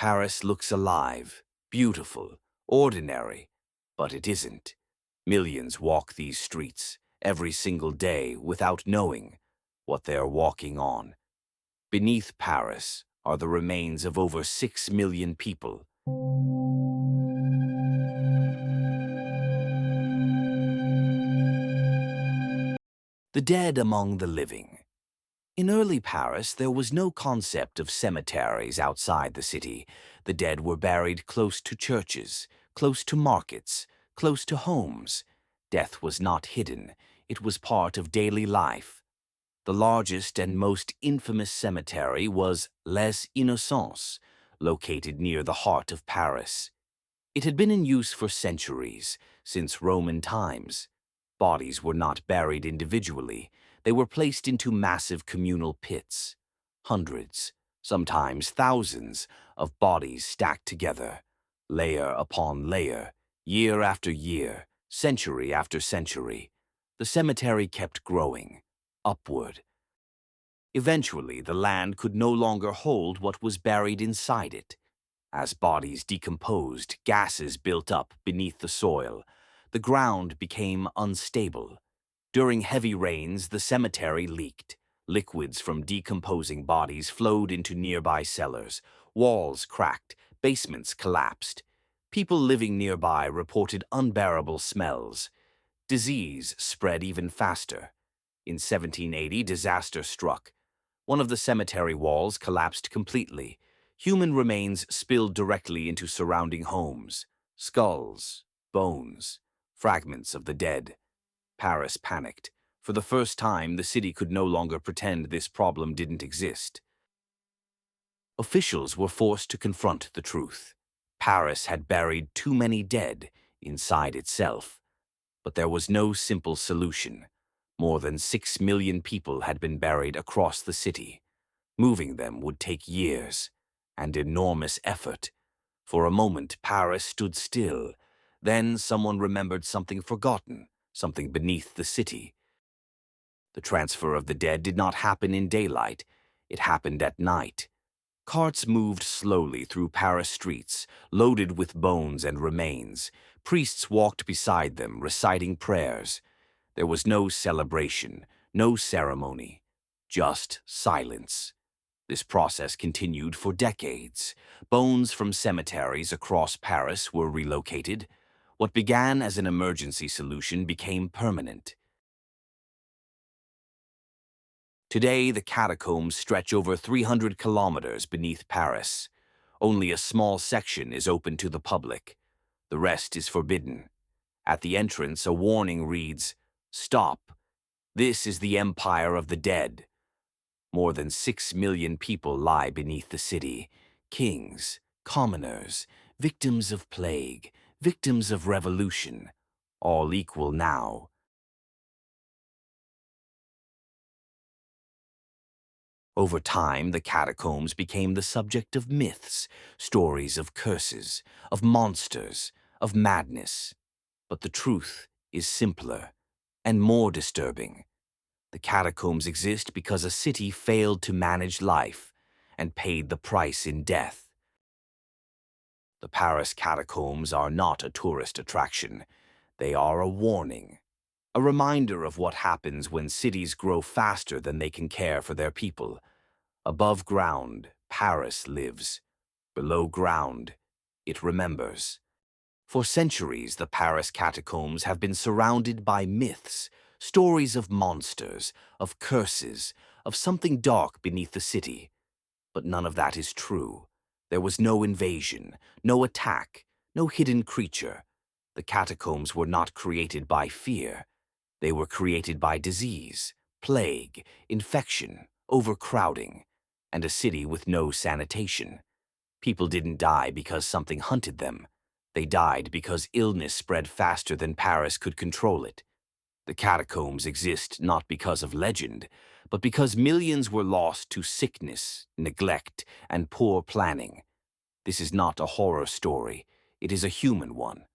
Paris looks alive, beautiful, ordinary, but it isn't. Millions walk these streets every single day without knowing what they are walking on. Beneath Paris are the remains of over 6 million people. The dead among the living. In early Paris, there was no concept of cemeteries outside the city. The dead were buried close to churches, close to markets, close to homes. Death was not hidden. It was part of daily life. The largest and most infamous cemetery was Les Innocents, located near the heart of Paris. It had been in use for centuries, since Roman times. Bodies were not buried individually. They were placed into massive communal pits. Hundreds, sometimes thousands, of bodies stacked together, layer upon layer, year after year, century after century. The cemetery kept growing, upward. Eventually, the land could no longer hold what was buried inside it. As bodies decomposed, gases built up beneath the soil. The ground became unstable. During heavy rains, the cemetery leaked. Liquids from decomposing bodies flowed into nearby cellars. Walls cracked, basements collapsed. People living nearby reported unbearable smells. Disease spread even faster. In 1780, disaster struck. One of the cemetery walls collapsed completely. Human remains spilled directly into surrounding homes. Skulls, bones, fragments of the dead. Paris panicked. For the first time, the city could no longer pretend this problem didn't exist. Officials were forced to confront the truth. Paris had buried too many dead inside itself. But there was no simple solution. More than 6 million people had been buried across the city. Moving them would take years and enormous effort. For a moment, Paris stood still. Then someone remembered something forgotten, something beneath the city. The transfer of the dead did not happen in daylight. It happened at night. Carts moved slowly through Paris streets, loaded with bones and remains. Priests walked beside them, reciting prayers. There was no celebration, no ceremony, just silence. This process continued for decades. Bones from cemeteries across Paris were relocated. What began as an emergency solution became permanent. Today, the catacombs stretch over 300 kilometers beneath Paris. Only a small section is open to the public. The rest is forbidden. At the entrance, a warning reads, "Stop. This is the empire of the dead." More than 6 million people lie beneath the city. Kings, commoners, victims of plague, victims of revolution, all equal now. Over time, the catacombs became the subject of myths, stories of curses, of monsters, of madness. But the truth is simpler and more disturbing. The catacombs exist because a city failed to manage life and paid the price in death. The Paris catacombs are not a tourist attraction. They are a warning, a reminder of what happens when cities grow faster than they can care for their people. Above ground, Paris lives. Below ground, it remembers. For centuries, the Paris catacombs have been surrounded by myths, stories of monsters, of curses, of something dark beneath the city. But none of that is true. There was no invasion, no attack, no hidden creature. The catacombs were not created by fear. They were created by disease, plague, infection, overcrowding, and a city with no sanitation. People didn't die because something hunted them. They died because illness spread faster than Paris could control it. The catacombs exist not because of legend, but because millions were lost to sickness, neglect, and poor planning. This is not a horror story. It is a human one.